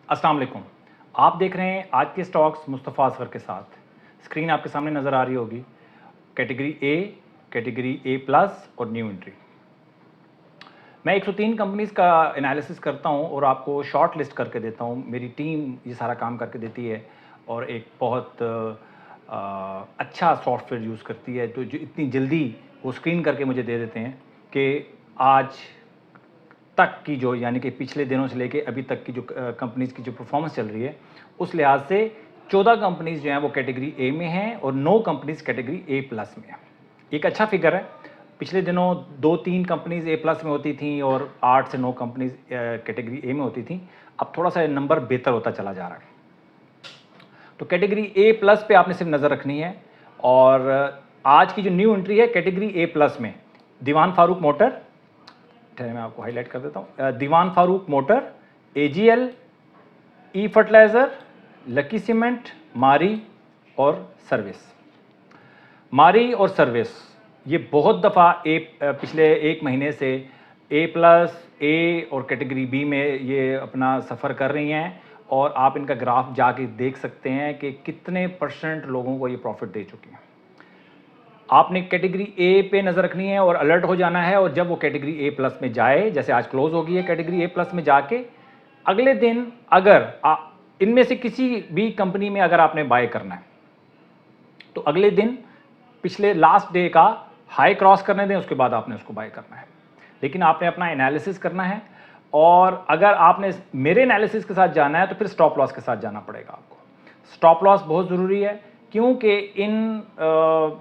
अस्सलाम वालेकुम। आप देख रहे हैं आज के स्टॉक्स मुस्तफ़ा असगर के साथ। स्क्रीन आपके सामने नज़र आ रही होगी। Category A, category A plus और न्यू एंट्री। मैं 103 कंपनीज़ का एनालिसिस करता हूं और आपको शॉर्ट लिस्ट करके देता हूं। मेरी टीम ये सारा काम करके देती है और एक बहुत अच्छा सॉफ्टवेयर यूज़ करती है, तो जो इतनी जल्दी वो स्क्रीन करके मुझे दे देते हैं कि आज तक की जो यानी कि पिछले दिनों से लेके अभी तक की जो कंपनीज़ की जो परफॉर्मेंस चल रही है, उस लिहाज से 14 कंपनीज़ जो हैं वो कैटेगरी ए में हैं और 9 कंपनीज़ कैटेगरी ए प्लस में हैं। एक अच्छा फिगर है। पिछले दिनों 2-3 कंपनीज़ ए प्लस में होती थी और 8 से 9 कंपनीज़ कैटेगरी ए में होती थी। अब थोड़ा सा नंबर बेहतर होता चला जा रहा है। तो कैटेगरी ए प्लस पे आपने सिर्फ नज़र रखनी है। और आज की जो न्यू एंट्री है कैटेगरी ए प्लस में, दीवान फारूक मोटर, मैं आपको हाईलाइट कर देता हूँ। दीवान फारूक मोटर, एजीएल, ई फर्टिलाइज़र, लकी सीमेंट, मारी और सर्विस। मारी और सर्विस ये बहुत दफ़ा पिछले एक महीने से ए प्लस, ए और कैटेगरी बी में ये अपना सफ़र कर रही हैं और आप इनका ग्राफ जाके देख सकते हैं कि कितने % लोगों को ये प्रॉफिट दे चुकी हैं। आपने कैटेगरी ए पे नज़र रखनी है और अलर्ट हो जाना है, और जब वो कैटेगरी ए प्लस में जाए, जैसे आज क्लोज हो गई है कैटेगरी ए प्लस में जाके, अगले दिन अगर इनमें से किसी भी कंपनी में अगर आपने बाय करना है तो अगले दिन पिछले लास्ट डे का हाई क्रॉस करने दें, उसके बाद आपने उसको बाय करना है। लेकिन आपने अपना एनालिसिस करना है, और अगर आपने मेरे एनालिसिस के साथ जाना है तो फिर स्टॉप लॉस के साथ जाना पड़ेगा आपको। स्टॉप लॉस बहुत ज़रूरी है, क्योंकि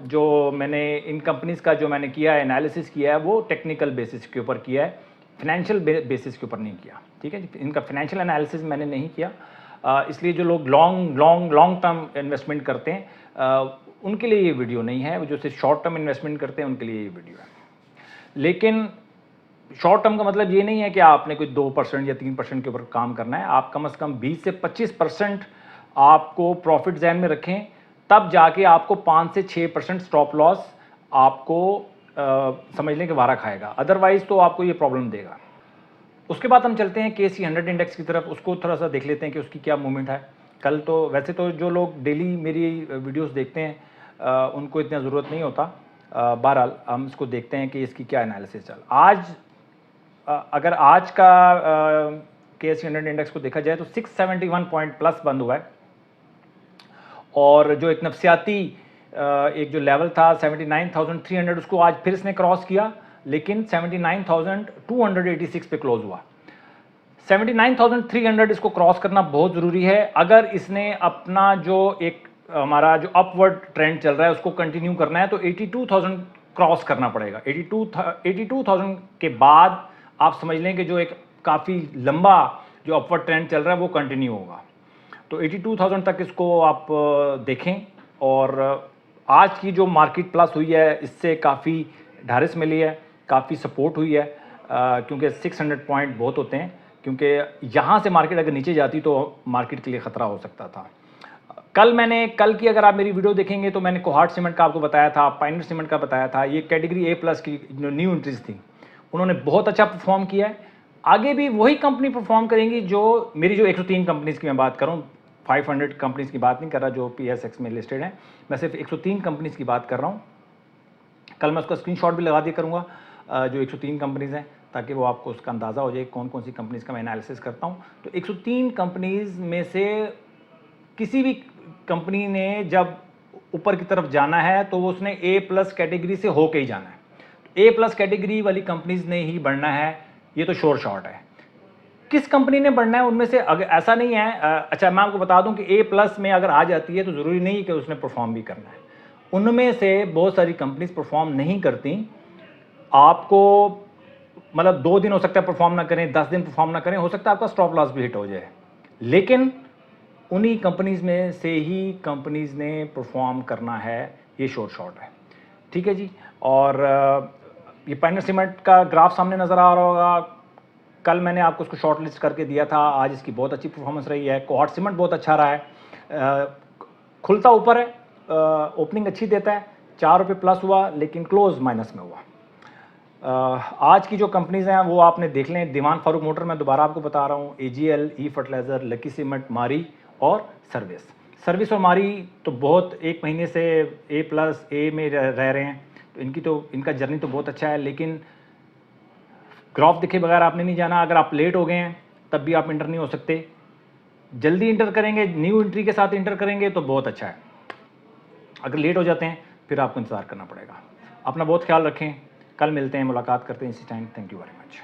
जो मैंने इन कंपनीज़ का जो मैंने किया है एनालिसिस किया है वो टेक्निकल बेसिस के ऊपर किया है, फिनेंशियल बेसिस के ऊपर नहीं किया। ठीक है जी, इनका फिनेंशियल एनालिसिस मैंने नहीं किया। इसलिए जो लोग लॉन्ग टर्म इन्वेस्टमेंट करते हैं उनके लिए ये वीडियो नहीं है। वो जो सिर्फ शॉर्ट टर्म इन्वेस्टमेंट करते हैं उनके लिए ये वीडियो है। लेकिन शॉर्ट टर्म का मतलब ये नहीं है कि आपने कोई 2% या 3% के ऊपर काम करना है। आप कम से कम 20 से 25% आपको प्रॉफिट ज़हन में रखें, तब जाके आपको 5 से 6% स्टॉप लॉस आपको समझ लें कि वारा खाएगा, अदरवाइज तो आपको ये प्रॉब्लम देगा। उसके बाद हम चलते हैं KSE 100 इंडेक्स की तरफ। उसको थोड़ा सा देख लेते हैं कि उसकी क्या मूवमेंट है। कल तो वैसे तो जो लोग डेली मेरी वीडियोस देखते हैं उनको इतना ज़रूरत नहीं होता। बहरहाल हम इसको देखते हैं कि इसकी क्या एनालिसिस चल। आज अगर आज का KSE 100 इंडेक्स को देखा जाए तो 671 पॉइंट प्लस बंद हुआ है, और जो एक नफसियाती एक जो लेवल था 79,300 उसको आज फिर इसने क्रॉस किया, लेकिन 79,286 पे क्लोज हुआ। 79,300 इसको क्रॉस करना बहुत ज़रूरी है। अगर इसने अपना जो एक हमारा जो अपवर्ड ट्रेंड चल रहा है उसको कंटिन्यू करना है तो 82,000 क्रॉस करना पड़ेगा। 82,000 के बाद आप समझ लें कि जो एक काफ़ी लंबा जो अपवर्ड ट्रेंड चल रहा है वो कंटिन्यू होगा। तो 82,000 तक इसको आप देखें। और आज की जो मार्केट प्लस हुई है इससे काफ़ी ढारिस मिली है, काफ़ी सपोर्ट हुई है, क्योंकि 600 पॉइंट बहुत होते हैं, क्योंकि यहाँ से मार्केट अगर नीचे जाती तो मार्केट के लिए ख़तरा हो सकता था। कल की अगर आप मेरी वीडियो देखेंगे तो मैंने कोहार्ट सीमेंट का आपको बताया था, पायनियर सीमेंट का बताया था। ये कैटेगरी ए प्लस की जो न्यू एंट्रीज थी उन्होंने बहुत अच्छा परफॉर्म किया है। आगे भी वही कंपनी परफॉर्म करेंगी जो मेरी जो 103 कंपनीज़ की मैं बात करूँ, 500 कंपनीज़ की बात नहीं कर रहा जो PSX में लिस्टेड हैं, मैं सिर्फ 103 कंपनीज़ की बात कर रहा हूँ। कल मैं उसका स्क्रीनशॉट भी लगा दिया करूँगा जो 103 कंपनीज़ हैं, ताकि वो आपको उसका अंदाज़ा हो जाए कौन कौन सी कंपनीज़ का मैं एनालिसिस करता हूँ। तो 103 कंपनीज़ में से किसी भी कंपनी ने जब ऊपर की तरफ जाना है तो वो उसने ए प्लस कैटेगरी से होके ही जाना है। ए प्लस कैटेगरी वाली कंपनीज़ ने ही बढ़ना है, ये तो श्योर शॉट है। किस कंपनी ने बढ़ना है उनमें से अगर ऐसा नहीं है, अच्छा मैं आपको बता दूं कि ए प्लस में अगर आ जाती है तो ज़रूरी नहीं कि उसने परफॉर्म भी करना है। उनमें से बहुत सारी कंपनीज परफॉर्म नहीं करती। आपको मतलब 2 दिन हो सकता है परफॉर्म ना करें, 10 दिन परफॉर्म ना करें, हो सकता है आपका स्टॉप लॉस भी हिट हो जाए, लेकिन उन्हीं कंपनीज में से ही कंपनीज ने परफॉर्म करना है, ये श्योर शॉट है। ठीक है जी। और ये पायनियर सीमेंट का ग्राफ सामने नज़र आ रहा होगा। कल मैंने आपको उसको शॉर्ट लिस्ट करके दिया था, आज इसकी बहुत अच्छी परफॉर्मेंस रही है। कोहार्ट सीमेंट बहुत अच्छा रहा है, खुलता ऊपर है, ओपनिंग अच्छी देता है, 4 रुपये प्लस हुआ लेकिन क्लोज माइनस में हुआ। आज की जो कंपनीज़ हैं वो आपने देख लें, दीवान फारूक मोटर, मैं दोबारा आपको बता रहा हूँ, AGL, ई फर्टिलाइज़र, लकी सीमेंट, मारी और सर्विस और मारी तो बहुत 1 महीने से A+ में रह रहे हैं, तो इनका जर्नी तो बहुत अच्छा है, लेकिन ग्राफ दिखे बगैर आपने नहीं जाना। अगर आप लेट हो गए हैं तब भी आप इंटर नहीं हो सकते, जल्दी इंटर करेंगे, न्यू एंट्री के साथ इंटर करेंगे तो बहुत अच्छा है। अगर लेट हो जाते हैं फिर आपको इंतज़ार करना पड़ेगा। अपना बहुत ख्याल रखें, कल मिलते हैं, मुलाकात करते हैं इसी time. Thank you very much.